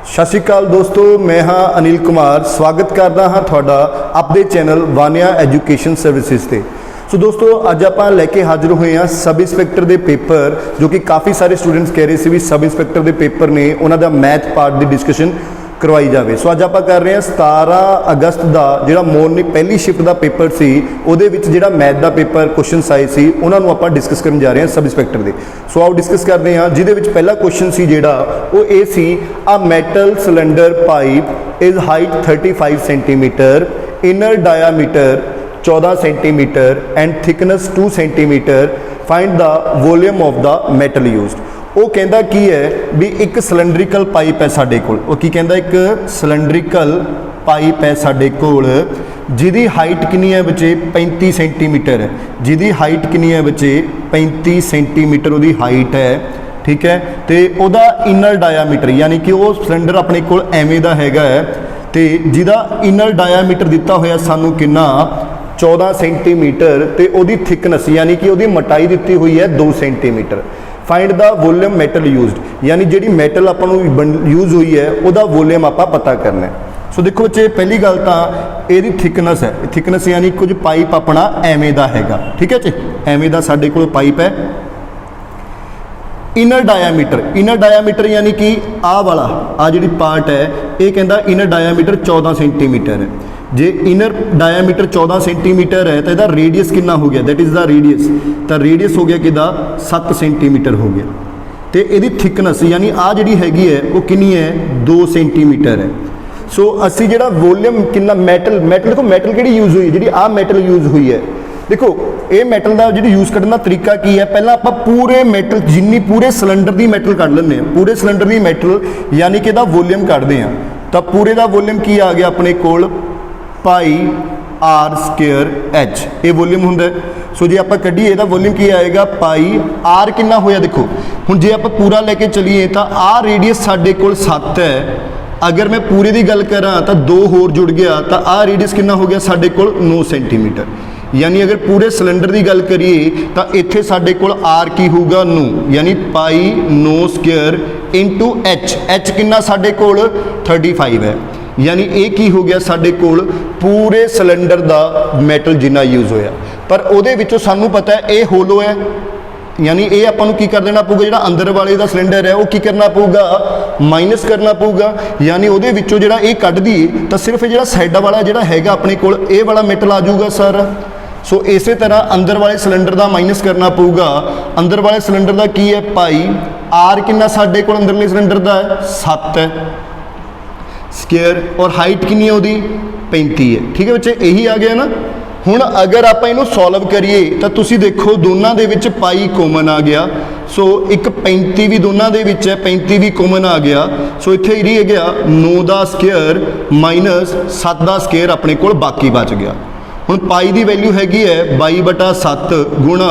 सत श्री अकाल दोस्तों, मैं हाँ अनिल कुमार। स्वागत करता हाँ थोड़ा अपने चैनल वानिया एजुकेशन सर्विसेज से। सो दोस्तों, अज आप लैके हाजिर हुए हैं सब इंस्पैक्टर के पेपर, जो कि काफ़ी सारे स्टूडेंट्स कह रहे थे भी सब इंस्पैक्टर के पेपर ने उन्होंने मैथ पार्ट की डिस्कशन करवाई जाए। सो अज आप कर रहे हैं 17 अगस्त का जो मॉर्निंग पहली शिफ्ट का पेपर से जो मैथ का पेपर क्वेश्चन आए थे उन्होंने आप डिस्कस करने जा रहे हैं सब इंस्पैक्टर के। सो आओ डिस्कस करते हैं। जिहदे पहला क्वेश्चन सी जोड़ा वो ये सी, a metal cylinder pipe is height 35 centimetre, inner diameter 14 centimetre and thickness 2 centimetre, find the volume of the metal used. वो कहता की है भी एक सिलेंड्रिकल पाइप है साडे कोल, वो की कहता एक सिलेंड्रिकल पाइप है साडे कोल जिहदी हाइट कितनी है बच्चे 35 सेंटीमीटर है। जिहदी हाइट कितनी है बच्चे 35 सेंटीमीटर वो हाइट है, ठीक है। तो वह इनर डायामीटर यानी कि वो सिलेंडर अपने कोल एवें दा हैगा है, तो जिहदा इनर डायामीटर दिता होया सानू कितना 14 सेंटीमीटर, तो वो थिकनेस यानी कि वो मोटाई दी हुई है 2 centimetre. Find the volume metal used, यानी जी मैटल अपन यूज हुई है वह वॉल्यूम आप पता करना है। सो देखो बच्चे, पहली गल तो ये थिकनेस है, थिकनेस यानी कुछ पाइप अपना एवें दा हैगा, ठीक है जी, एवें दा साडे कोल पाइप है। इनर डायामीटर, इनर डायामीटर यानी कि आ वाला आ जी पार्ट है, ये कहता इनर डायामीटर 14 सेंटीमीटर है। जे इनर डायामीटर 14 सेंटीमीटर है तो यदा रेडियस कितना हो गया, दैट इज़ द रेडियस, तो रेडियस हो गया कि 7 सेंटीमीटर हो गया। तो यदी थिकनेस यानी आ जी हैगी है वो कितनी है 2 सेंटीमीटर है। सो असी जो वॉल्यूम कितना मैटल, मैटल देखो मैटल कि यूज हुई जी आ मैटल यूज हुई है। देखो ये मैटल का जी यूज करने का तरीका की है, पहला आप पूरे मैटल जिन्नी पूरे सिलेंडर की मैटल कढ़ लें, पूरे सिलेंडर की मैटल यानी कि वॉल्यूम कढ़ते हैं, तो पूरे का वॉल्यूम की आ गया अपने कोल पाई आर स्केयर एच, ये वॉल्यूम होंगे। सो जो आप कढ़ीए तो वॉल्यूम की आएगा पाई आर कितना होया। देखो हुण जे आप पूरा लेके चलीए तो आ रेडियस साडे कोल 7 है, अगर मैं पूरे की गल करा तो 2 होर जुड़ गया तो आ रेडियस कितना हो गया साडे कोल 9 सेंटीमीटर। यानी अगर पूरे सिलेंडर की गल करिए तो इत्थे साडे कोल आर की होगा 9, यानी पाई 9 स्केयर इंटू एच, एच कितना साडे कोल 35 है, यानी एक ही हो गया साडे कोल पूरे सिलेंडर का मैटल जिन्ना यूज होया। पर उहदे विचों सानू पता है ये होलो है, यानी ये आपां की कर देना पऊगा, जो अंदर वाले का सिलेंडर है वो की करना पऊगा माइनस करना पऊगा, यानी उहदे विचों जिहड़ा ये कढ़ दी तो सिर्फ जो साइड वाला जिहड़ा हैगा अपने कोल ये वाला मैटल आ जाऊगा सारा। सो इस तरह अंदर वाले सिलेंडर का माइनस करना पऊगा, अंदर वाले सिलेंडर का की है पाई आर कितना साडे कोल अंदरले सिलेंडर का है 7 है स्केयर, और हाइट कितनी है वो 35 है, ठीक है बच्चे, यही आ गया ना। हुण अगर आप इनू सॉल्व करिए तो तुसी देखो दोनों दे विच पाई कॉमन आ गया, सो एक 35 भी दोनों दे विच है, 35 भी कॉमन आ गया। सो इत्थे ही रह गया 9 का स्केयर माइनस 7 का स्केयर अपने कोल बाकी बच गया। हुण पाई की वैल्यू हैगी है 22/7 गुणा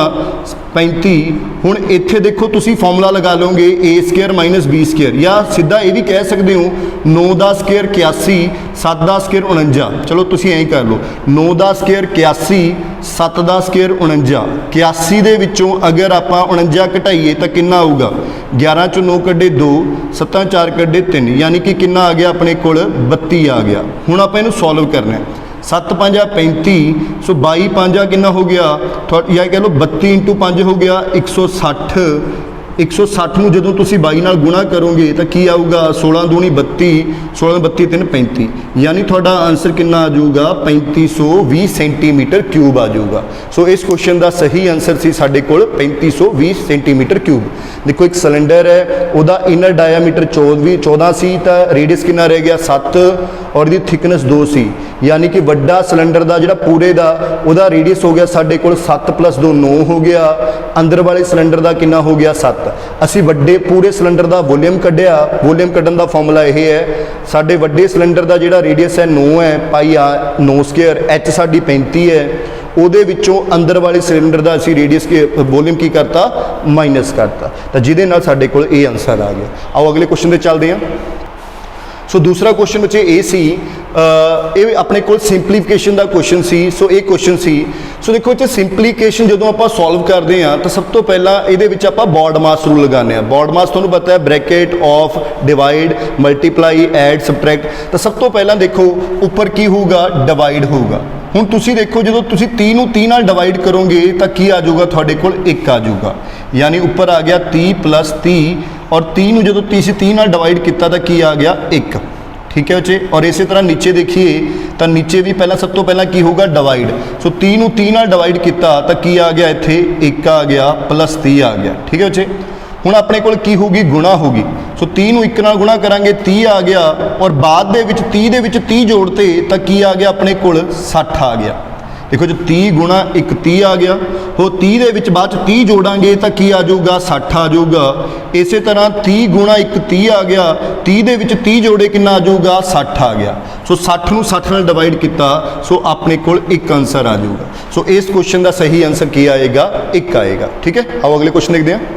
35। हुण इत्थे देखो तुसी फॉर्मूला लगा लोगे ए स्केयर माइनस बी स्केयर, या सीधा ये भी कह सकते हो 9 का स्केयर 81, 7 का स्केयर 49। चलो तुसी ऐं कर लो 9 का स्केयर 81, 7 का स्केयर 49। 81 दे विचों अगर आप 49 घटाइए तो कितना आऊगा 11 चों 9 कड्डे 2, 7 4 कड्डे 3, यानी कि कितना आ गया अपने कोल 32 आ गया। हुण आप इनू सॉल्व करना है, 7 5 35, सो 22 5 कितना हो गया, या कह लो 32 इंटू 5 हो गया 160। 160 में जो तुम 22 नाल गुणा करोगे तो की आऊगा 16 दूनी 32, 16 32 3 35, यानी थोड़ा आंसर कितना आ जाऊगा 3520 सेंटीमीटर क्यूब आ जाऊगा। सो इस क्वेश्चन का सही आंसर सी साडे कोल 3520 सेंटीमीटर क्यूब। देखो एक सिलेंडर है, वह इनर डायामीटर 14 सी, तो रेडियस कितना रह गया 7, और दी थिकनेस 2 सी, यानी कि वड्डा सिलेंडर का जो पूरे का वह रेडियस हो गया साडे कोल 7 + 2 9 हो गया, अंदर वाले सिलेंडर का कितना हो गया 7। असी वड्डे पूरे सिलेंडर का वॉल्यूम कढ़िया, वॉल्यूम कढ़न का फॉर्मूला यह है, साडे वड्डे सिलेंडर का जो रेडियस है 9 है पाई 9 स्केयर, एच साडी 35 है, ਉਹਦੇ ਵਿੱਚੋਂ अंदर वाले सिलेंडर का असी रेडियस के वॉल्यूम की करता माइनस करता, तो जिहदे नाल साडे कोल ये आंसर आ गया। आओ अगले क्वेश्चन ते चलदे हां। सो दूसरा क्वेश्चन बच्चे ये सी ये अपने को सिंपलीफिकेशन का क्वेश्चन सी। सो ये क्वेश्चन सी। सो देखो बच्चे सिंपलीफिकेशन जो आप सॉल्व करते हैं तो सब तो पहला ये आप बॉड मास रूल लगाने। बॉड मास तुहानूं पता है bracket of divide multiply add subtract. तो सब तो पहला देखो उपर की होगा डिवाइड होगा। हुण तुसीं देखो जो तुसीं 30 नूं 30 नाल डिवाइड करोगे तो की आ जाऊगा तुहाडे कोल 1 आ जाऊगा, यानी उपर आ गया 30 + 30 और 30 नूं जो 30 नाल डिवाइड किया तो की आ गया 1। ठीक है बच्चे। और इसी तरह नीचे देखिए तो नीचे भी पहला सब तो पहला की होगा डिवाइड। सो 30 नूं 30 नाल डिवाइड किया तो की आ गया इत्थे 1 आ गया + 30 आ गया। ठीक है बच्चे। हुण अपने कोल की होगी गुणा होगी। सो 30 नूं 1 नाल गुणा करांगे 30 आ गया और बाद दे विच 30 जोड़ते तो की आ गया अपने कोल 60 आ गया। देखो जो 30 गुणा 1 30 आ गया, वो 30 दे विच बाद 30 जोड़ांगे तो की आ जाऊगा 60 आ जाऊगा। इस तरह 30 गुणा 1 30 आ गया, 30 दे विच 30 जोड़े कितना आ जाऊगा 60 आ गया। सो 60 नूं 60 नाल डिवाइड किया सो अपने कोल 1 आंसर आ जाऊगा। सो इस क्वेश्चन का सही आंसर की आएगा 1 आएगा। ठीक है। आओ अगले क्वेश्चन देखते हैं।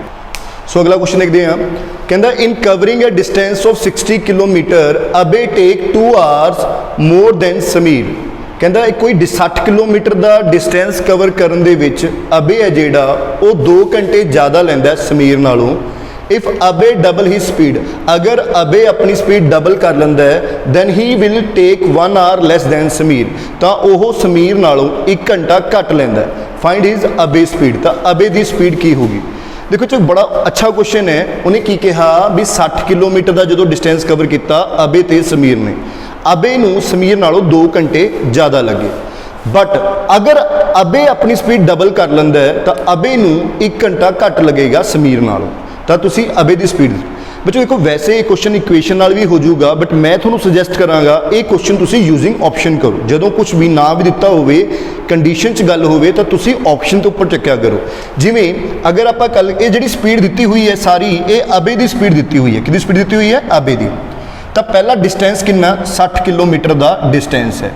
सो अगला क्वेश्चन देखते हैं। कहता in covering a distance of 60 kilometre Abhay take 2 hours more than Sameer. कहता कोई 60 किलोमीटर का डिस्टेंस कवर करने दे विच अबे है जिहड़ा वो 2 घंटे ज़्यादा लैंदा समीर नालों। इफ अबे डबल ही स्पीड, अगर अबे अपनी स्पीड डबल कर लेंदा है then he will take 1 hour less than Sameer, तो वह समीर नालों 1 घंटा घट लैंदा है। फाइंड हिज अबे स्पीड, तो अबे की स्पीड की होगी। देखो जो बड़ा अच्छा क्वेश्चन है। उन्हें की कहा भी 60 किलोमीटर का जो डिस्टेंस कवर किया अबे ते समीर ने, अबे नूं समीर नालों 2 घंटे ज़्यादा लगे। बट अगर अबे अपनी स्पीड डबल कर लेंदा है तो अबे नूं 1 घंटा घट लगेगा समीर नालों। तो तुसीं अबे की स्पीड बच्चों देखो वैसे ये क्वेश्चन इक्वेशन नाल भी हो जाऊगा, बट मैं थोड़ा सुजैसट करांगा ये क्वेश्चन तुसीं यूजिंग ऑप्शन करो। जो कुछ भी ना भी दिता होवे कंडीशन च गल होवे तो तुसीं ऑप्शन तो उपर चक्या करो। जिवें अगर आप कल ये जिहड़ी स्पीड दी हुई है सारी ये अबे की स्पीड दी हुई है, किहदी स्पीड दी हुई है अबे की। तो पहला डिस्टेंस कितना 60 किलोमीटर का डिस्टेंस है।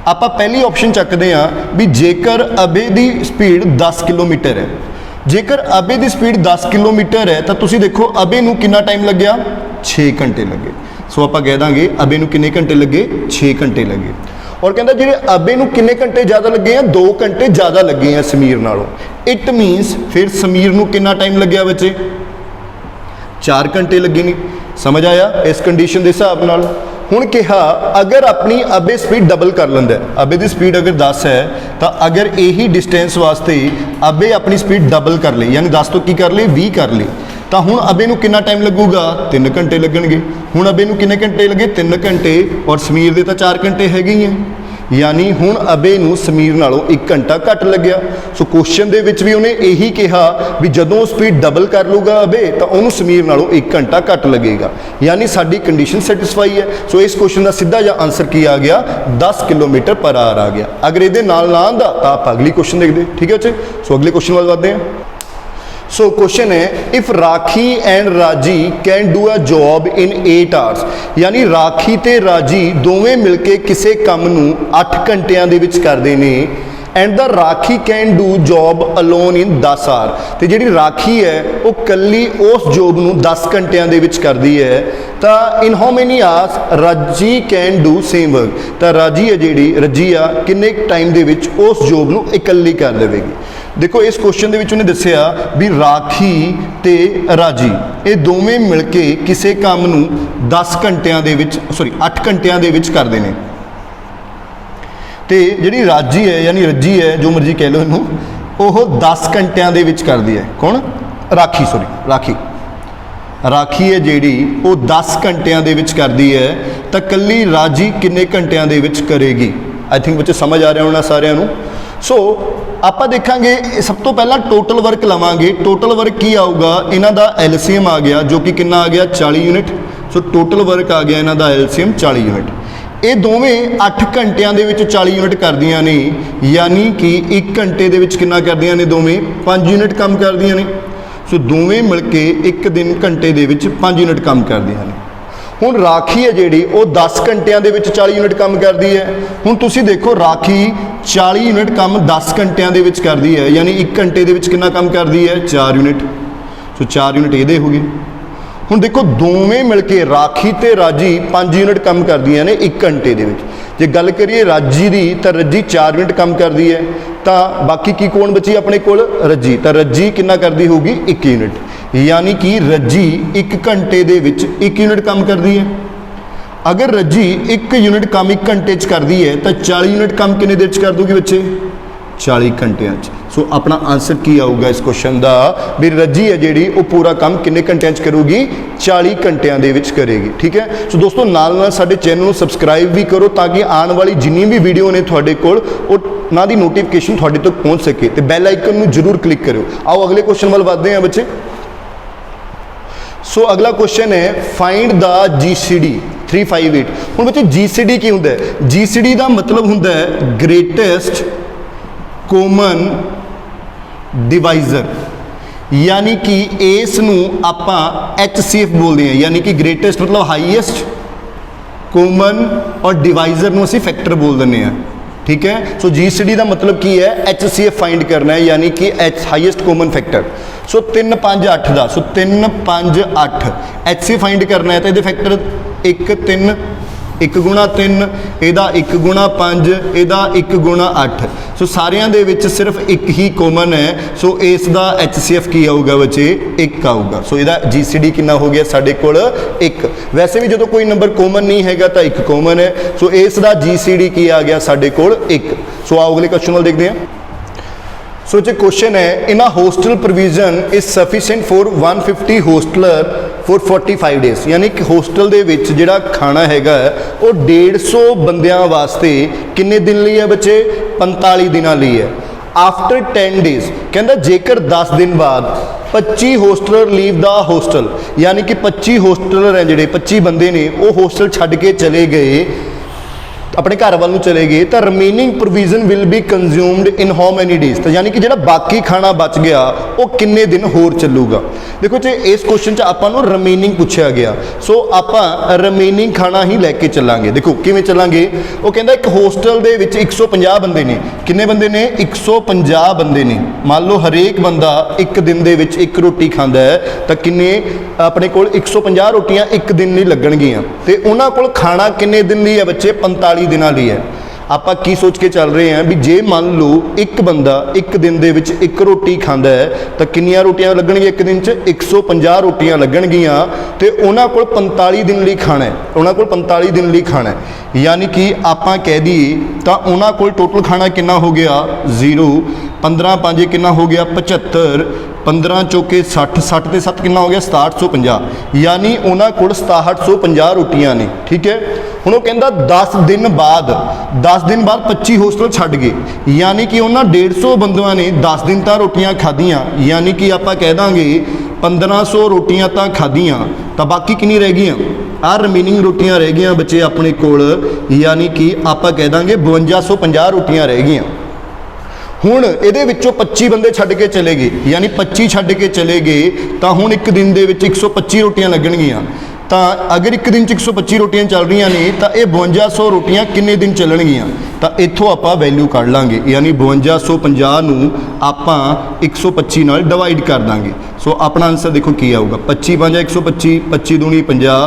आप पहली ऑप्शन चकते हैं भी जेकर अबे की स्पीड 10 किलोमीटर है, जेकर अबे की स्पीड 10 किलोमीटर है तो तुसीं देखो अबे नूं कितना टाइम लग्या 6 घंटे लगे। सो आप कह देंगे अबे नूं कितने घंटे लगे 6 घंटे लगे। और कहता जिहड़े अबे नूं कितने घंटे ज़्यादा लगे हैं 2 घंटे ज़्यादा लगे हैं समीर नालों। इट मीनस फिर समीर नूं कितना टाइम लग्या बच्चे 4 घंटे लगे नहीं। समझ आया इस कंडीशन के हिसाब नाल। हुण कहा अगर अपनी अबे स्पीड डबल कर लेंदा है, अबे की स्पीड अगर 10 है तो अगर यही डिस्टेंस वास्ते अबे अपनी स्पीड डबल कर ले यानी 10 तो की कर ले 20 कर ले तो हुण अबे नूं कितना टाइम लगूगा 3 घंटे लगणगे। हुण अबे नूं कितने घंटे लगे 3 घंटे और समीर दे तो 4 घंटे हैगे ही हैं, यानी हुण अबे नूं समीर नालों 1 घंटा घट लग्या। सो क्वेश्चन दे विच भी उन्हें यही कहा भी जदों स्पीड डबल कर लूगा अबे तो उन्होंने समीर नालों 1 घंटा घट लगेगा, यानी साडी कंडीशन सैटिस्फाई है। सो इस क्वेश्चन का सीधा जिहा आंसर की आ गया 10 किलोमीटर पर आवर आ गया। अगर ये नाल ना आंदा तो आप अगली क्वेश्चन देखते। ठीक है बच्चे। सो अगले क्वेश्चन वाल बढ़ते हैं। सो क्वेश्चन है इफ राखी एंड राजी can do a job in 8 hours, यानी राखी ते राजी दोवें मिलके किसी काम नूं 8 घंटिया दे विच करदे ने and the Rakhi can do job alone in 10 hour. तो जी राखी है वो कली उस जॉब नूं 10 घंटिया दे विच करदी है तो इन हाउ मैनी आवर्स राजी कैन डू सेम वर्क। तो राजी है जी रजी आ किन्ने टाइम दे विच उस जॉब नूं इकल्ली कर देवेगी। देखो इस क्वेश्चन दे विच उन्हें दस्सिया भी राखी ते राजी ये दोवें मिलके किसी काम नूं 10 घंटिया दे विच 8 घंटिया दे विच करदे ने। तो जी राजी है यानी रजी है जो मर्जी कह लो इनू वह 10 घंटिया दे विच करदी है। कौन राखी राखी राखी है जी वो 10 घंटिया दे विच करदी है तो कली राजी किन्ने घंटिया दे विच करेगी। आई थिंक बच्चे समझ आ रहा होना सारिਆਂ ਨੂੰ। सो आप देखांगे सब तो पहला टोटल वर्क लवांगे। टोटल वर्क की आऊगा इन्हां दा एलसीएम आ गया जो कि कितना आ गया 40 यूनिट। सो टोटल वर्क आ गया इन्हां दा एलसीएम 40 यूनिट। ये दोवें 8 घंटिया दे विच 40 यूनिट करदियां ने, यानी कि 1 घंटे दे विच कितना करदियां ने दोवें 5 यूनिट काम करदियां ने। सो दोवें मिलके 1 दिन घंटे दे विच 5 यूनिट काम करदियां ने। हुण राखी है जी वो 10 घंटिया दे विच 40 यूनिट काम करती है। हुण तुसीं देखो राखी 40 यूनिट काम 10 घंटिया दे विच करती है, यानी 1 घंटे दे विच कितना काम करती है 4 यूनिट। सो 4 यूनिट ये हो गए। ਹੁਣ ਦੇਖੋ ਦੋਵੇਂ मिल के राखी ते राजी 5 यूनिट काम करदियां ने 1 घंटे दे विच। जे गल करिए राजी दी तां रज्जी 4 यूनिट काम करदी है, तां बाकी की कौन बची अपने कोल? रज्जी। तां रज्जी कितना करदी होगी? 1 यूनिट, यानी कि रज्जी 1 घंटे दे विच 1 यूनिट काम करदी है। अगर रज्जी 1 यूनिट काम 1 घंटे च करदी है तां 40 यूनिट काम कितने देर च कर दूगी बच्चे? 40 घंटिया। सो अपना आंसर की आऊगा इस क्वेश्चन का भी रज्जी है जी वो पूरा काम किन्ने घंटिया करूगी? 40 घंटिया दे विच करेगी। ठीक है। सो दोस्तों नाल नाल साडे चैनल को सबसक्राइब भी करो ताकि आने वाली जिन्नी भी वीडियो ने तुहाडे कोल उन्हां दी नोटिफिकेशन तुहाडे तक पहुँच सके। तो बैल आइकन नूं जरूर क्लिक करो। आओ अगले क्वेश्चन वाल वधदे हैं बच्चे। सो अगला क्वेश्चन है फाइंड द GCD 358। हुण बच्चे GCD की हुंदा है? GCD का मतलब हुंदा है ग्रेटेस्ट कॉमन डिवाइजर, यानी कि इस नूं आपां HCF बोलते हैं, यानी कि ग्रेटेस्ट मतलब हाईएस्ट कॉमन और डिवाइजर नूं असीं फैक्टर बोल दिंदे हैं। ठीक है। सो GCD का मतलब की है? HCF फाइंड करना है, यानी कि हाईएस्ट कॉमन फैक्टर। सो 3 5 8 का 3 5 8 HCF फाइंड करना है तो ये फैक्टर 1 3 1 गुणा 3 ਇਹਦਾ 1 गुणा 5 ਇਹਦਾ 1 गुणा 8। सो सारियां दे विच सिर्फ एक ही कॉमन है। सो इस दा HCF की आऊगा बच्चे? 1 आऊगा। सो ਇਹਦਾ GCD कितना हो गया साडे कोल? 1। वैसे भी जो कोई नंबर कॉमन नहीं हैगा तो 1 कॉमन है। सो इस दा GCD की आ गया साडे कोल? 1। सो आओ अगले क्वेश्चन वाल देखते हैं। सो जो क्वेश्चन है in a hostel provision is sufficient for 150 hosteller for 45 days, यानी कि होस्टल दे विच जिहड़ा खाना हैगा वो 150 बंदियां वास्ते किन्ने दिन लई है बच्चे? 45 दिनां लई है। आफ्टर 10 डेज कहंदा जेकर 10 दिन बाद 25 होस्टलर लीव द होस्टल, यानी कि 25 होस्टलर हैं जिहड़े 25 बंदे ने वो होस्टल छड्ड के चले गए अपने घर वाल चले गए तो remaining provision will be consumed in how many days, तो यानी कि जो बाकी खाना बच गया वो किन्ने दिन होर चलूगा। देखो जी इस क्वेश्चन आपां नूं रिमेनिंग पूछा गया। सो आपां रिमेनिंग खाना ही लैके चलांगे। देखो किवें चलांगे? वो कहंदा एक होस्टल दे विच 150 बंदे ने। किन्ने बंदे ने? 150 बंदे ने। मान लो हरेक बंदा एक दिन दे विच एक रोटी खांदा है तो किन्ने अपने कोल 150 रोटियां एक दिन नहीं लगणगियां ते उन्हां कोल खाना किन्ने दिन लई है बच्चे? 45 दिनां लई है। आपां की सोच के चल रहे हैं भी जे मान लो एक बंदा एक दिन दे विच एक रोटी खांदा है तो किन्नियां रोटियां लगणगियां? एक दिन च 150 रोटियां लगणगियां ते उन्हां कोल 45 दिन लई खाना है। उन्हां कोल 45 दिन लई खाना है, यानी कि आपां कह दईए तो उन्हां कोल टोटल खाना कितना हो गया? 0। 15 5 कितना हो गया? 75। 15 चौके 60, 60 ते 7 कितना हो गया? 6750, यानी उन्हां कोल 6750 रोटियां ने। ठीक है। हुण वो कहंदा 10 दिन बाद 25 होस्टल छड्ड गए, यानी कि उन्हां 150 बंदियां ने 10 दिन तां रोटियां खाधियां, यानी कि आपां कह दांगे 1500 रोटियां तां खाधियां, तो बाकी कितनी रह गईयां? आ रिमेनिंग रोटियां रह गईयां बच्चे अपने कोल, यानी कि आपां कह दांगे 5250 रोटियां रह गईयां। हुण इहदे विच्चों 25 बंदे छड्ड के चले गए, यानी 25 छड्ड के चले गए तो हुण एक दिन दे विच 125 रोटियां लगणगियां। तो अगर एक दिन 125 रोटियां चल रही ने तो यह 5200 रोटियां किन्ने दिन चलणगियां? तो इत्थों आपां वैल्यू कढ लांगे, यानी 5250 नूं आपां 125 नाल डिवाइड कर दांगे। सो अपना आंसर देखो की आऊगा? 25 5 125, 25 दूनी 50,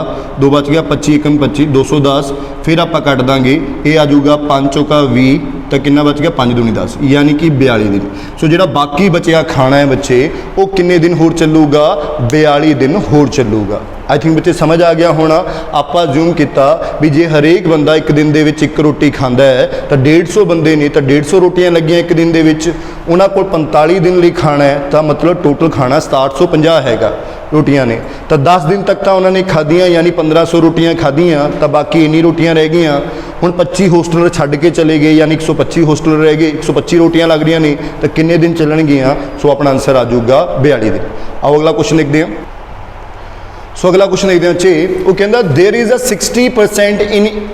2 बच गया 25 1 25, 210। फिर आपां कट दांगे, ये आ जाऊगा 5 चौका 20, तो कितना बच गया? 5 दूनी 10, यानी कि 42 दिन। सो जो बाकी बचिया खाना है बच्चे वो किन्ने दिन होर चलूगा? 42 दिन होर चलूगा। आई थिंक बच्चे समझ आ गया होना। आपां जूम किया भी जे हरेक बंदा एक दिन दे विच एक रोटी खांदा है तो 150 बंदे ने तो 150 रोटियां लगियां एक दिन दे विच, उन्हां कोल 45 दिन लई खाना है तो मतलब टोटल खाना 6750 हैगा रोटियां ने। तो 10 दिन तक तो उन्होंने खाधियां, यानी 1500 रोटियां खाधियां, तो बाकी इन्नी रोटियां रह गई। हुण 25 होस्टलर छड्ड के चले गए, यानी 125 होस्टलर रह गए, 125 रोटियां लग रही ने तो किन्ने दिन चलणगियां? सो अपना आंसर आ जाऊगा 42 दिन। आओ अगला क्वेश्चन देखते हैं। सो अगला क्वेश्चन देखते हैं बच्चे। वो कहता there is a 60%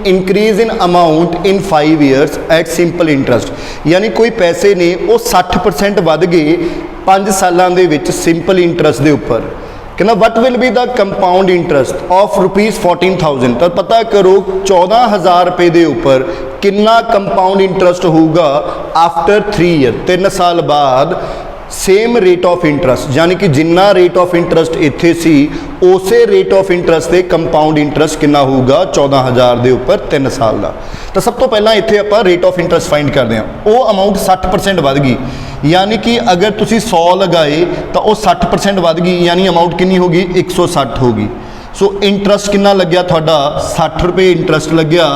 increase in amount in 5 years at simple interest, यानी कोई पैसे ने वो 60% वध गए 5 सालों के विच सिंपल इंटरस्ट के उपर। कहना what will be the compound interest of ₹14,000, तो पता करो 14,000 रुपये के उपर कितना कंपाउंड इंटरस्ट होगा आफ्टर 3 ईयर, 3 साल बाद सेम रेट ऑफ इंटरस्ट यानी कि जिन्ना रेट ऑफ इंटरस्ट इत्थे सी उसे रेट ऑफ इंटरस्ट से कंपाउंड इंटरस्ट कितना होगा 14,000 के उपर 3 साल का। तो सब तो पहला इत्थे आपां रेट ऑफ इंटरस्ट फाइंड करते हैं। वो अमाउंट 60% वध गई यानी कि अगर तुसी 100 लगाए तो वो 60% वध गई यानी अमाउंट कितनी होगी 160 होगी। सो इंटरस्ट कितना लग्या थोड़ा 60 रुपये इंटरस्ट लग्या।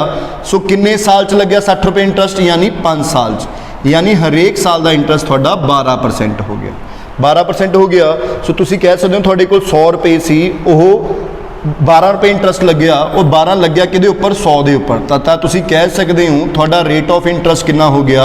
सो किन्ने साल च लग्या 60 रुपये इंटरस्ट यानी 5 साल च, यानी हरेक साल का इंटरस्ट थोड़ा 12% हो गया। 12% हो गया। सो तुसी कह सकते हो थोड़े को 100 रुपये सी वो 12 रुपये इंटरस्ट लग्या, और 12 लग्या कि उपर 100 के उपर, तो तुसी कह सकते हो थोड़ा रेट ऑफ इंटरस्ट कितना हो गया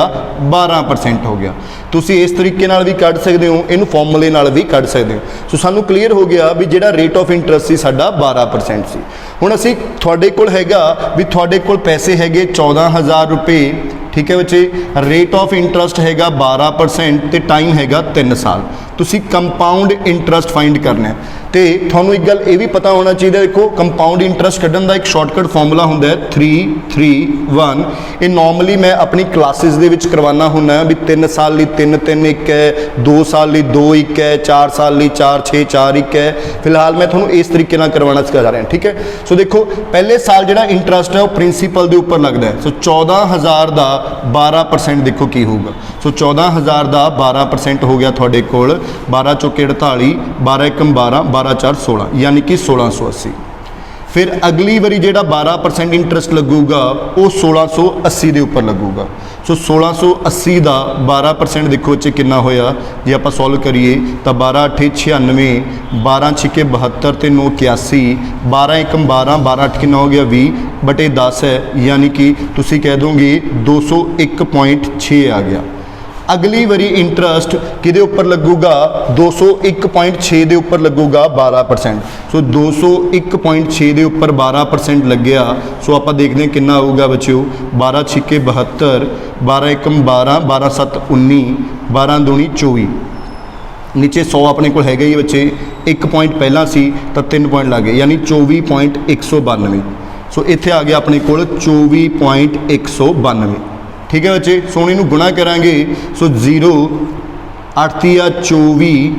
12% हो गया। तुसी इस तरीके नाल भी कढ़ सकते हो, इन फॉर्मूले नाल भी कढ़ सकते हो। सो सानू क्लीयर हो गया भी जिहड़ा रेट ऑफ इंटरस्ट सी साडा 12% सी। हुण असीं तुहाडे कोल हैगा भी तुहाडे कोल पैसे हैगे 14,000 रुपये, ठीक है बच्चे, रेट ऑफ इंटरस्ट हैगा 12% ते टाइम हैगा 3 साल। तुसी कंपाउंड इंटरस्ट फाइंड करना है। तो थोनों एक गल ये भी पता होना चाहिए, देखो कंपाउंड इंटरस्ट कढ़न का एक शॉर्टकट फॉर्मूला होंदा है 3-3-1। ये नॉर्मली मैं अपनी क्लासिस दे विच करवाना हुंदा भी 3 साल लई 3-3-1 है, 2 साल लई 2-1 है, 4 साल लई 4-6-4-1 है। फिलहाल मैं थोनों इस तरीके नाल करवाना सिखा रहा, ठीक है। सो देखो पहले साल जिहड़ा इंटरस्ट है वो प्रिंसीपल के उपर लगता है। सो 14,000 का 12% देखो की होगा। सो 14,000 का 12% हो गया थोड़े कोल 12 चौके 48, 12 एकम 12, 12 4 16 यानी कि 1680। फिर अगली बारी जेड़ा 12% इंटरस्ट लगूगा वो 1680 के उपर लगूगा। सो 1680 का 12% देखो बच्चे कितना होया, जे आप सॉल्व करिए तो 12 8 96, 12 6 72 ते 9 81, 12 एकम 12, 12 8 कितना हो गया 20 बटे 10 है, यानी कि तुसी कह दोगे 201.6 आ गया। अगली बारी इंटरस्ट किदे उपर लगूगा 201.6 के उपर लगूगा 12%। सो 201.6 के उपर 12% लग गया। सो आप देखते हैं कितना होगा बच्चों 12 6 72, 12 एकम 12, 12 7 19, 12 दूनी 24, नीचे 100 अपने को हैगा ही बच्चे, 1 पॉइंट पहला सी तो 3 पॉइंट लग गए यानी 24.192। सो इत्थे आ गया अपने को 24.192, ठीक है बच्चे। सो इनू गुणा करांगे। सो 0 8 या 24,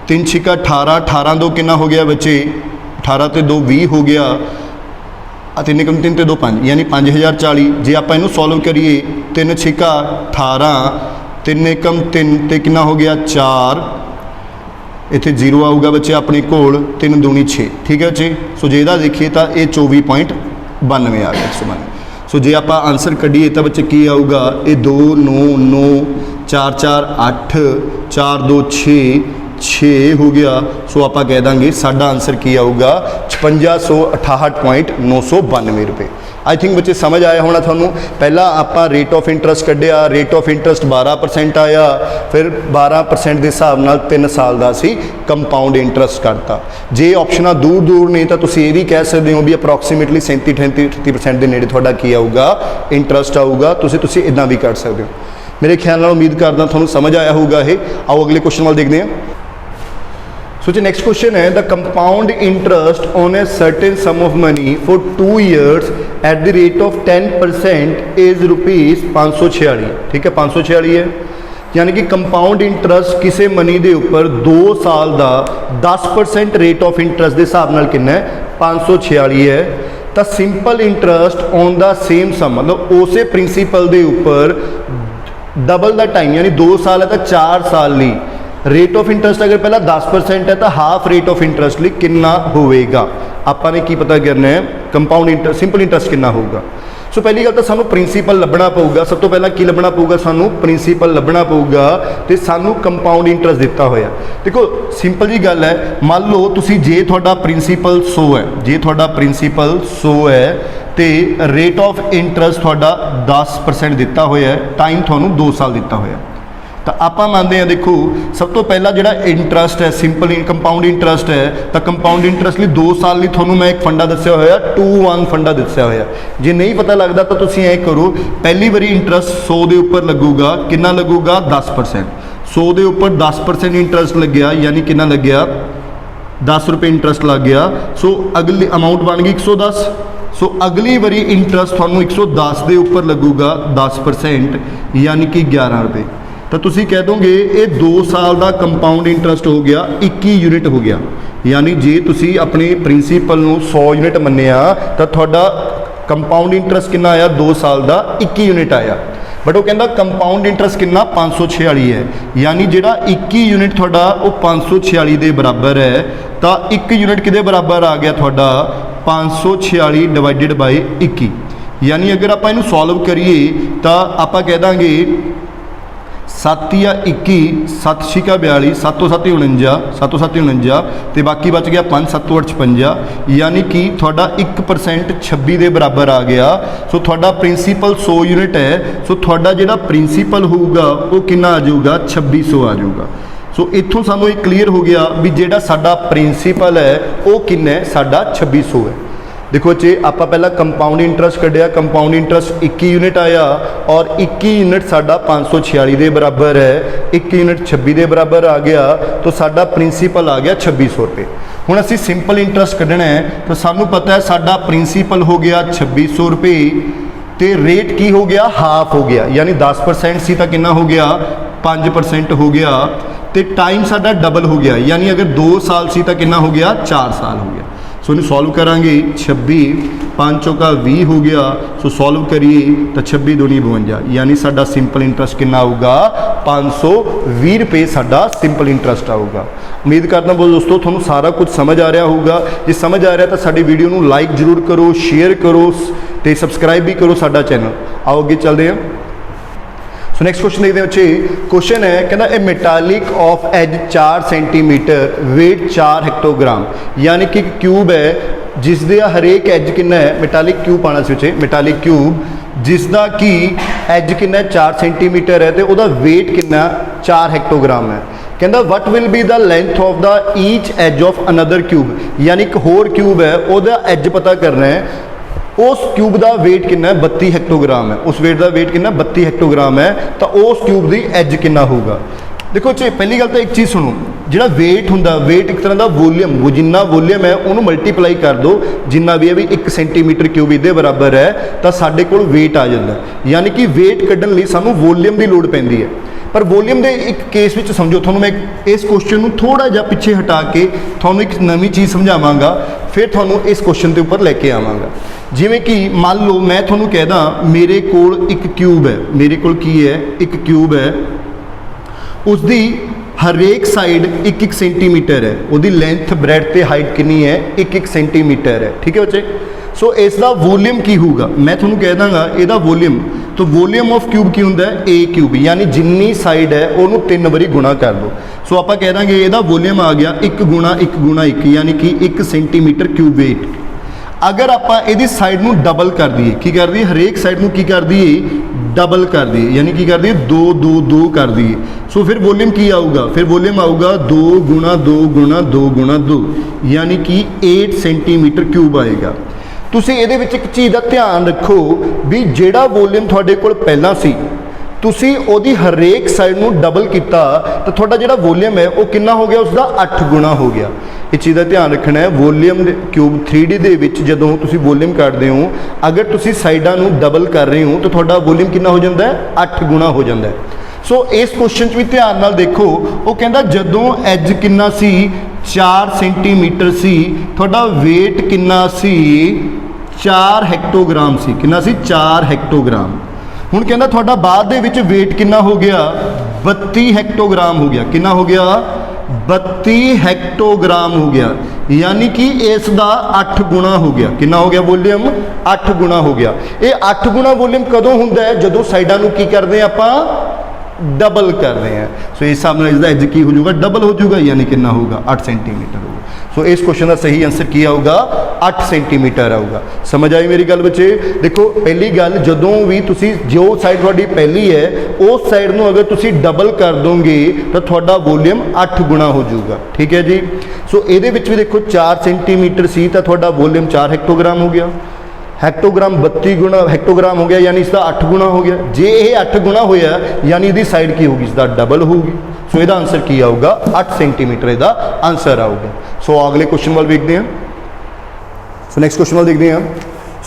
3 6 18, 18 2 कितना हो गया बच्चे 18 ते 2 20 हो गया, 3 एकम 3 ते 2 5 यानी 5040। जे आप इनू सॉल्व करिए 3 6 18, 3 एकम 3 ते कितना हो गया 4, इत्थे 0 आऊगा बच्चे अपने कोल 3 दूनी 6, ठीक है बच्चे। सो जे इहदा देखिए तो ये 24.92 आ गया 192। सो जे आप आंसर कढ़िए तो बच्चे की आऊगा ये 2 9 9 4 4 8 4 2 6 हो गया। सो आप कह देंगे साडा आंसर की आऊगा 5668.992 रुपये। आई थिंक बच्चे समझ आया होना थानू। पहला आप रेट ऑफ इंटरस्ट कढ़िया, रेट ऑफ इंटरस्ट 12% आया, फिर 12% के हिसाब नाल 3 साल का सी कंपाउंड इंटरस्ट करता। जे ऑप्शनां दूर दूर ने तो तुसीं ये भी कह सकते हो भी अप्रॉक्सीमेटली 37-38% के नेड़े तुहाडा की आऊगा इंटरस्ट आऊगा। तुसीं इदां भी कर सकते हो। मेरे ख्याल नाल उम्मीद करदा थानू समझ आया होगा ये। आओ अगले क्वेश्चन वाल देखते हैं। सो जी नेक्स्ट क्वेश्चन है the compound interest on a certain some of money for 2 years at the rate of 10% is ₹546, ठीक है 546 है। यानी कि कंपाउंड इंटरस्ट किसी मनी के उपर 2 साल का 10% रेट ऑफ इंटरस्ट के हिसाब नाल कितना है 546 है। तो simple interest on the same sum मतलब उसे प्रिंसीपल के उपर डबल द टाइम यानी 2 साल है तो 4 साल ली रेट ऑफ इंटरस्ट अगर पहला 10% है तो हाफ रेट ऑफ इंटरस्ट लिए कितना होएगा आपने की पता करना है कंपाउंड इंटरस्ट सिंपल इंटरस्ट कितना होगा। सो पहली गल तो सानू प्रिंसीपल लभना पऊगा। सब तो पहला की लभना पऊगा सानू प्रिंसीपल लभना पऊगा तो सानू कंपाउंड इंटरस्ट दिता होया। देखो सिंपल जी गल है, मान लो तुसी जे थोड़ा प्रिंसीपल 100 है, जे थोड़ा प्रिंसीपल 100 है तो रेट ऑफ इंटरस्ट थोड़ा 10% दिता होया है, टाइम थोनू 2 साल दिता होया। तो आप मानते हैं देखो सब तो पहला जो इंटरस्ट है सिंपल कंपाउंड इंटरस्ट है तो कंपाउंड इंटरस्ट लिए 2 साल लिए थोनू मैं एक फंडा दस्या होया 2-1 फंडा दस्या होया। जे नहीं पता लगता तो तुसीं ऐ करो पहली बारी इंटरस्ट 100 के उपर लगूगा कितना लगूगा 10%। 100 के उपर 10% इंटरस्ट लग गया यानी कितना लग गया 10 रुपये इंटरस्ट लग गया। सो अगली अमाउंट बन गई 110। सो अगली बारी इंटरस्ट थोनू 110 के उपर लगूगा 10% यानी कि 11 रुपये। ਤਾਂ ਤੁਸੀਂ ਕਹਿ ਦੋਗੇ ਇਹ 2 ਸਾਲ ਦਾ ਕੰਪਾਊਂਡ ਇੰਟਰਸਟ ਹੋ ਗਿਆ 21 ਯੂਨਿਟ ਹੋ ਗਿਆ। ਯਾਨੀ ਜੇ ਤੁਸੀਂ ਆਪਣੇ ਪ੍ਰਿੰਸੀਪਲ ਨੂੰ 100 ਯੂਨਿਟ ਮੰਨਿਆ ਤਾਂ ਤੁਹਾਡਾ ਕੰਪਾਊਂਡ ਇੰਟਰਸਟ ਕਿੰਨਾ ਆਇਆ 2 ਸਾਲ ਦਾ 21 ਯੂਨਿਟ ਆਇਆ। ਬਟ ਉਹ ਕਹਿੰਦਾ ਕੰਪਾਊਂਡ ਇੰਟਰਸਟ ਕਿੰਨਾ 546 ਹੈ। ਯਾਨੀ ਜਿਹੜਾ 21 ਯੂਨਿਟ ਤੁਹਾਡਾ ਉਹ 546 ਦੇ ਬਰਾਬਰ ਹੈ। ਤਾਂ 1 ਯੂਨਿਟ ਕਿਹਦੇ ਬਰਾਬਰ ਆ ਗਿਆ ਤੁਹਾਡਾ 546 ਡਿਵਾਈਡਡ ਬਾਈ 21। ਯਾਨੀ ਅਗਰ ਆਪਾਂ ਇਹਨੂੰ ਸੋਲਵ ਕਰੀਏ ਤਾਂ ਆਪਾਂ ਕਹਿ ਦਾਂਗੇ 7 ਜਾਂ 21 7 ਛਿਕਾ 42 7 7 49 7 7 49 ਤੇ ਬਾਕੀ ਬਚ ਗਿਆ 5 7 8 56। ਯਾਨੀ ਕਿ ਤੁਹਾਡਾ 1% 26 ਦੇ ਬਰਾਬਰ ਆ ਗਿਆ। ਸੋ ਤੁਹਾਡਾ ਪ੍ਰਿੰਸੀਪਲ 100 ਯੂਨਿਟ ਹੈ। ਸੋ ਤੁਹਾਡਾ ਜਿਹੜਾ ਪ੍ਰਿੰਸੀਪਲ ਹੋਊਗਾ ਉਹ ਕਿੰਨਾ ਆ ਜਾਊਗਾ 2600 ਆ ਜਾਊਗਾ। ਸੋ ਇੱਥੋਂ ਸਾਨੂੰ ਇਹ ਕਲੀਅਰ ਹੋ ਗਿਆ ਵੀ ਜਿਹੜਾ ਸਾਡਾ ਪ੍ਰਿੰਸੀਪਲ ਹੈ ਉਹ ਕਿੰਨਾ ਹੈ ਸਾਡਾ 2600 ਹੈ। देखो जे आप पहला कंपाउंड इंटरस्ट कढ़िया कंपाउंड इंटरस्ट 21 यूनिट आया और 21 यूनिट साडा 546 के बराबर है 1 यूनिट 26 के बराबर आ गया तो साडा प्रिंसीपल आ गया 2600 रुपये। हुण असीं सिंपल इंटरस्ट कढ़ना है तो सानू पता है साडा प्रिंसीपल हो गया 2600 रुपये तो रेट की हो गया हाफ हो गया यानी 10% सी तो कितना हो गया 5% हो गया तो टाइम साडा डबल हो गया यानी अगर 2 साल सी तो कितना हो गया 4 साल हो गया। सो इन्हें सॉल्व करांगे 26 5 चौका 20 हो गया। सो सॉल्व करिए तो 26 दूनी 52 यानी साडा सिंपल इंटरस्ट कितना आऊगा 520 रुपये साडा सिंपल इंटरस्ट आऊगा। उम्मीद करना बहुत दोस्तों थोड़ा सारा कुछ समझ आ रहा होगा। जे समझ आ रहा तो साडी वीडियो को लाइक जरूर करो शेयर करो तो सबसक्राइब भी करो साडा चैनल। आओ अगे चलते हैं। सो नैक्सट क्वेश्चन देखते हैं बच्चे। क्वेश्चन है कहना a metallic of edge 4 centimetre weight 4 hectogram यानी कि क्यूब है जिसका हरेक एज कितना है मेटालिक क्यूब पाना से बच्चे मेटालिक क्यूब जिसका कि एज कितना 4 सेंटीमीटर है तो वह वेट कितना 4 हेक्टोग्राम है। कहता what will be the length of the each edge of another cube यानी एक होर क्यूब है वह एज पता करना है उस क्यूब का वेट कितना 32 हेक्टोग्राम है उस वेट का वेट कितना 32 हेक्टोग्राम है तो उस क्यूब की एज कितना होगा। देखो चे पहली गल तो एक चीज़ सुनो जो वेट होंगे वेट एक तरह का वॉल्यूम वो जिन्ना वॉल्यूम है उन्होंने मल्टीप्लाई कर दो जिन्ना भी है भी 1 सेंटीमीटर क्यूब ये बराबर है तो साढ़े को वेट आ जाता है यानी कि वेट कढ़न लई सानू वॉल्यूम की लोड़ पैंदी है। पर वॉल्यूम के एक केस में समझो थोड़ा मैं इस क्वेश्चन को थोड़ा जा पिछे हटा के थोड़ा एक नवी चीज़ समझावांगा फिर थोड़ा इस क्वेश्चन के उपर लैके आवांगा। जिमें कि मान लो मैं थोड़ा कहदा मेरे कोल एक क्यूब है मेरे कोल की है एक क्यूब है उसकी हरेक साइड 1 सेंटीमीटर है उसकी लेंथ ब्रैड ते हाइट कितनी है 1 सेंटीमीटर है। ठीक है बच्चे। सो इसका वॉल्यूम की होगा मैं थोड़ा कह दाँगा यदा वॉल्यूम तो वॉल्यूम ऑफ क्यूब की होंगे ए क्यूब यानी जिन्नी साइड है उन्होंने 3 बारी गुणा कर दो। सो आप कह देंगे यदा वॉल्यूम आ गया 1 गुणा 1 गुणा 1 यानी कि 1 सेंटीमीटर क्यूब वेट। अगर आप ये साइड में डबल कर दिए की कर दिए हरेक साइड में की कर दिए डबल कर दिए यानी कि कर दिए 2 2 2 कर दिए। सो फिर वॉल्यूम की आऊगा फिर वॉल्यूम आऊगा 2 गुणा 2 गुणा 2 गुणा 2 यानी कि 8 सेंटीमीटर क्यूब आएगा। तुसी ये एक चीज़ का ध्यान रखो भी जेड़ा वॉल्यूम थोड़े को पहला सी तुसी ओदी हरेक साइड में डबल किया तो थोड़ा जो वॉल्यूम है वो कितना हो गया उसका 8 गुणा हो गया। इस चीज़ का ध्यान रखना है वॉल्यूम क्यूब 3D दे विच जदों तुसी वॉल्यूम करते हो अगर तुसी साइडां नूं डबल कर रहे हो तो थोड़ा वॉल्यूम कितना हो जाता है 8 गुणा हो जाता है। सो इस क्वेश्चन भी ध्यान नाल देखो वो कहता जदों एज कितना सी 4 सेंटीमीटर सी थोड़ा वेट कितना सी 4 हेक्टोग्राम सी कितना सी 4 हेक्टोग्राम। हुण कहना थोड़ा बाद दे विच वेट कितना हो गया 32 हेक्टोग्राम हो गया कितना हो गया 32 हेक्टोग्राम हो गया यानी कि इसका 8 गुणा हो गया कितना हो गया वॉल्यूम 8 गुणा हो गया। ये 8 गुणा वॉल्यूम कदों हुंदा है जदों साइडां नूं की करदे हैं आपां डबल कर रहे हैं। सो इस हिसाब से इसका एज की हो जाएगा डबल हो जाएगा यानी कितना होगा 8 सेंटीमीटर होगा। सो इस क्वेश्चन का सही आंसर किया होगा 8 सेंटीमीटर आऊगा। समझ आई मेरी गल बच्चे। देखो पहली गल जदों भी तुसी जो साइड थोड़ी पहली है उस साइड में अगर तुसी डबल कर दोगे तो थोड़ा वॉल्यूम 8 गुणा हो जाऊगा। ठीक है जी। सो ये भी देखो 4 सेंटीमीटर सी तो थोड़ा वॉल्यूम 4 हेक्टोग्राम हो गया हेक्टोग्राम 32 गुणा हेक्टोग्राम हो गया यानी इसका 8 गुणा हो गया। जे ये 8 गुणा होया यानी इसकी साइड की होगी इसका डबल होगी। सो इसका आंसर की आऊगा 8 सेंटीमीटर इसका आंसर आऊगा। सो अगले क्वेश्चन वाल देखते हैं। सो नैक्सट क्वेश्चन वाल देखते हैं।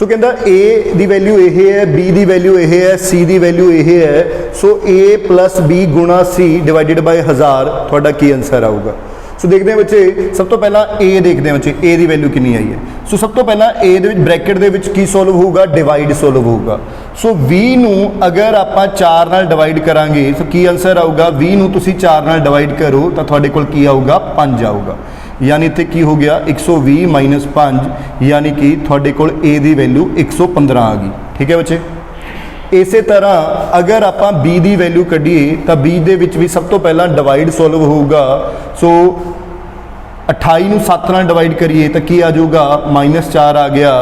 सो कहता ए की वैल्यू ये है, बी की वैल्यू ये है, सी की वैल्यू ये है। सो ए प्लस बी गुणा सी डिवाइडेड बाय 1000 थोड़ा की आंसर आऊगा। सो देखते हैं बच्चे, सब तो पहला ए देखते हैं बच्चे, ए की वैल्यू कितनी आई है। सो सब तो पहला ए दे ब्रैकेट दे विच की सॉल्व होगा, डिवाइड सॉल्व होगा। सो 20 नू अगर आप 4 नाल डिवाइड करांगे तो की आंसर आऊगा, 20 नू तुसी 4 नाल डिवाइड करो तो तुहाडे कोल की आऊगा, 5 आऊगा। यानी इत्थे की हो गया 120 माइनस 5, यानी कि थोड़े को ए की वैल्यू 115 आ गई। ठीक है बच्चे। इस तरह अगर आप बी की वैल्यू कढ़ीए तो बी दे विच भी सब तो पहला डिवाइड सॉल्व होगा। सो 28 नू 7 नाल डिवाइड करिए तो की आ जाऊगा, -4 आ गया।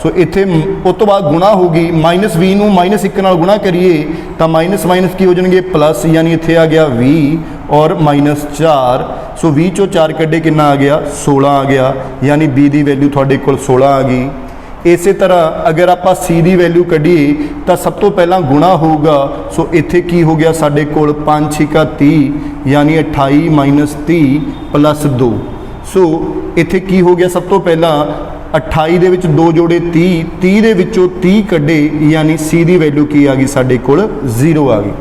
सो इत्थे उस तो बाद गुणा होगी, -20 नू -1 नाल गुणा करिए तो माइनस माइनस की हो जाएंगे प्लस, यानी इत्थे आ गया 20 और -4। सो 20 चो 4 कड्ढे कितना आ गया, 16 आ गया। यानी बी की वैल्यू थोड़े को 16 आ गई। इस तरह अगर आप सी की वैल्यू कढ़ीए तो सब तो पहला गुणा होगा। सो इत्थे की हो गया साडे कोल 5 6 30, यानी 28 माइनस 30 प्लस 2। सो इत्थे की हो गया, सब तो पहला 28 दे विच 2 जोड़े 30, 30 दे विचों 30 कढ़े, यानी सी की वैल्यू की आ गई साडे कोल 0 आ गई।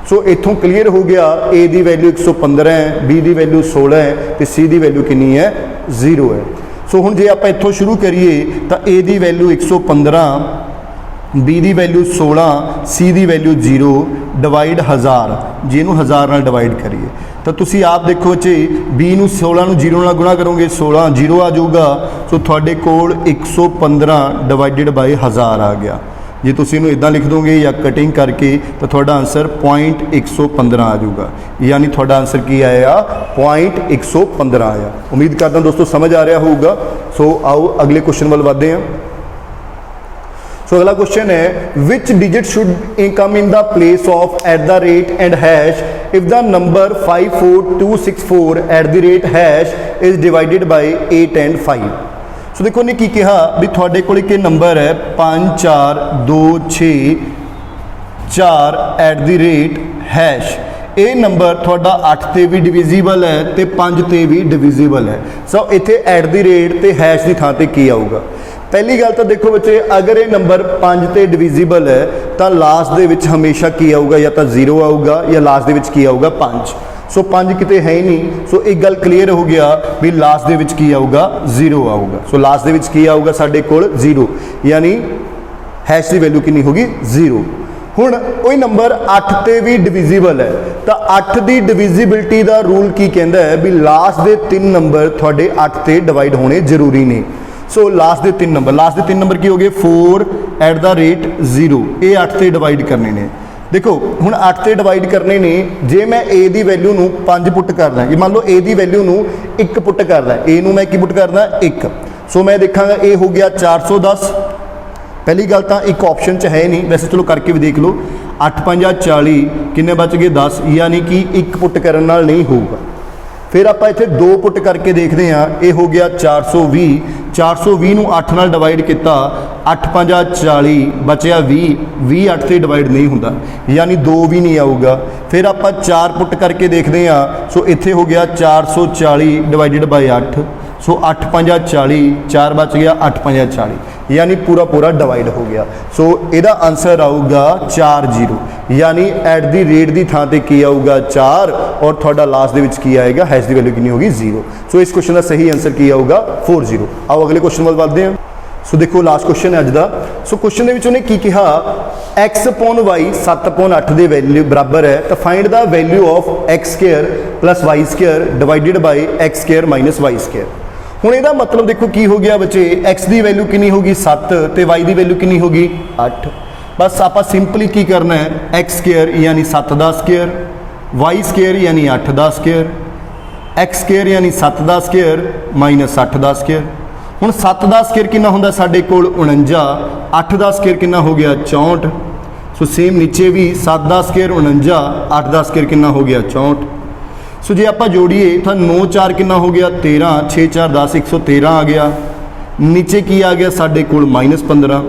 सो इत्थों क्लीयर हो गया ए की वैल्यू 115 है, बी की वैल्यू 16 है तो सी की वैल्यू कितनी है, 0 है। सो हुण जे आप इत्थों शुरू करिए तो ए की वैल्यू 115, बी की वैल्यू 16, सी की वैल्यू 0 डिवाइड 1000, जिन्हों 1000 नाल डिवाइड करिए तो तुसी आप देखो बच्चे, बी नू 16 नू 0 नाल गुणा करोगे 16 0 आ जाऊगा। सो थोड़े कोल 115 डिवाइडेड बाय 1000 आ गया। जे तुसी इनू इदां लिख दोगे या कटिंग करके तो थोड़ा आंसर 0.115 आ जाऊगा। यानी थोड़ा आंसर की आया, 0.115 आया। उम्मीद करता हूं दोस्तों समझ आ रहा होगा। सो आओ अगले क्वेश्चन वाल बढ़ते हैं। सो अगला क्वेश्चन है, which digit should come in the place of @ and hash if the number 54264 @ is divided by 8 and 5। So देखो ने की कहा भी थोड़े को नंबर है 5426 @ ये नंबर थोड़ा 8 ते भी डिविजिबल है तो 5 ते भी डिविजिबल है। सो इत्थे @ ते हैश की थां ते की आऊगा। पहली गल तो देखो बच्चे, अगर ये नंबर 5 ते डिविजिबल है तो लास्ट दे विच हमेशा की आऊगा, या तो 0 आऊगा या लास्ट दे विच की आऊगा 5। सो 5 किते है ही नहीं। सो एक गल क्लीयर हो गया भी लास्ट दे विच की आऊगा, 0 आऊगा। सो लास्ट दे विच की आऊगा साडे कोल 0, यानी हैश की वैल्यू कितनी होगी, 0। हुण कोई नंबर 8 ते भी डिविजिबल है तो 8 की डिविजिबिलिटी का रूल की कहता है भी लास्ट के 3 नंबर थोड़े 8 ते डिवाइड होने जरूरी ने। सो लास्ट के 3 नंबर की हो गए 4 @ 0, ये 8 ते डिवाइड करने ने। देखो हुण 8 ते डिवाइड करने ने, जे मैं ए की वैल्यू नू 5 पुट करना, ये मान लो ए की वैल्यू नू 1 पुट करना, ए नू मैं की पुट करना 1। सो मैं देखा ए हो गया 410। पहली गल तो एक ऑप्शन च है नहीं, वैसे चलो करके भी देख लो। 8 5 40 किन्ने बच गए 10, यानी कि 1 पुट करने नाल नहीं होगा। फिर आप इत्थे 2 पुट करके देखते हैं, ये हो गया 420। 420 नू 8 नाल डिवाइड किया, 8 5 40 बचया 20, 20 8 से डिवाइड नहीं होता, यानी 2 भी नहीं आऊगा। फिर आप 4 पुट करके देखते हैं। सो इत्थे हो गया 440 डिवाइडेड बाय 8। सो 8 5 40, 4 बच गया 8 5 40, यानी पूरा पूरा डिवाइड हो गया। सो इसका आंसर आऊगा 40, यानी @ की थां ते की आऊगा 4 और थोड़ा लास्ट दे विच की आएगा, हैश की वैल्यू कितनी होगी 0। सो इस क्वेश्चन का सही आंसर की आऊगा 40। आओ अगले क्वेश्चन वाल बढ़ते हैं। सो देखो लास्ट क्वेश्चन है अज का। सो क्वेश्चन के उन्हें की कहा, x/y 7/8 के वैल्यू बराबर है तो find the value of x² + y² divided by x² - y²। हुण इसका मतलब देखो की हो गया बच्चे, x की वैल्यू कितनी होगी 7 तो y की वैल्यू कितनी होगी 8। बस आप सिंपली की करना है, x² यानी 7 का स्क्वेयर, y² यानी 8 का स्क्वेयर, x² यानी 7 का स्क्वेयर - 8 का स्क्वेयर। हुण 7 का स्क्वेयर कितना होंदा साडे कोल 49, 8 का स्क्वेयर कितना हो गया 64। सो सेम नीचे भी 7 का स्क्वेयर 49, 8 का स्क्वेयर कितना हो गया 64। सो जे आप जोड़िए तो 9 4 कितना हो गया 13, 6 4 10, 113 आ गया। नीचे की आ गया साडे कोल -15,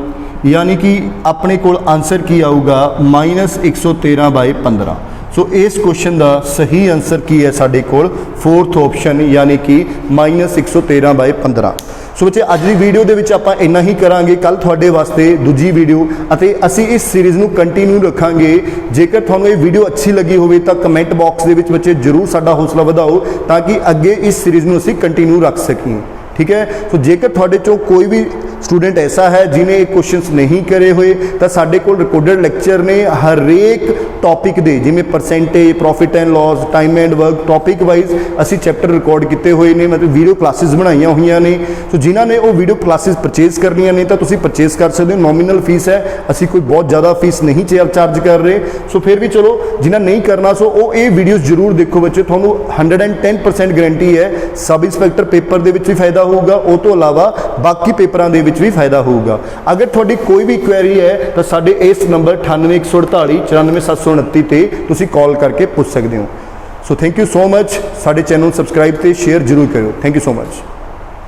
यानी कि अपने कोल आंसर की आऊगा -113/15। सो इस क्वेश्चन का सही आंसर की है साडे कोल फोर्थ ऑप्शन यानी कि -113/15। सो बच्चे अज की वीडियो दे विच आपां इन्ना ही करांगे। कल तुहाडे वास्ते दूजी वीडियो अते असीं इस सीरीज़ नूं कंटिन्यू रखांगे। जेकर तुहानूं ये वीडियो अच्छी लगी होवे तां कमेंट बॉक्स दे विच बच्चे जरूर साडा हौसला वधाओ ताकि अगे इस सीरीज़ नूं असीं कंटिन्यू रख सकीए। ठीक है। सो जेकर तुहाडे चों कोई भी स्टूडेंट ऐसा है जिन्हें ये क्वेश्चंस नहीं करे हुए तो साडे कोल रिकॉर्डेड लेक्चर ने हरेक टॉपिक दे जिमें percentage profit and loss time and work topic wise असी चैप्टर रिकॉर्ड किए हुए ने मतलब वीडियो क्लासेस बनाई हुई ने। सो जिन्हों ने वो वीडियो क्लासेस परचेज करनियां ने तो तुसीं परचेज कर सकते हो। नॉमिनल फीस है, असी कोई बहुत ज़्यादा फीस नहीं चार्ज कर रहे। सो फिर भी चलो जिन्हें नहीं करना सो वो ये वीडियोज़ जरूर देखो बच्चे। थोनों 110% गारंटी है सब इंस्पैक्टर पेपर के भी फायदा होगा, वो तो अलावा बाकी पेपरों के भी फायदा होगा। अगर थोड़ी कोई भी क्वेरी है तो साडे इस नंबर 98 148 94 729 ते तुसीं कॉल करके पूछ सकते हो। So thank you so much. साडे चैनल सबसक्राइब ते शेयर जरूर करो। Thank you so much.